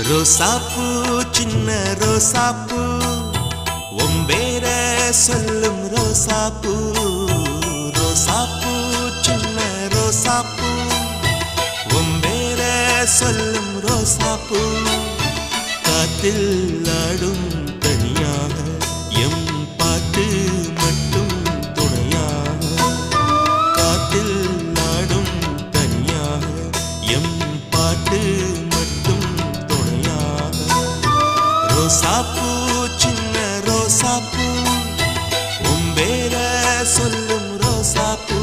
ரோசாப்பூ சின்ன ரோசாப்பூ ஒம்பேர சொல்லும் ரோசாப்பூ ரோசாப்பூ சின்ன ரோசாப்பூ ஒம்பேர சொல்லும் ரோசாப்பூ காத்தில் ஆடும் தனியாக எம் பாட்டு மட்டும் துணையாக காத்தில் ஆடும் தனியாக எம் பாட்டு மட்டும் துணையாக ரோசாப்பூ சின்ன ரோசாப்பூ ஒம்பேர சொல்லும் ரோசாப்பூ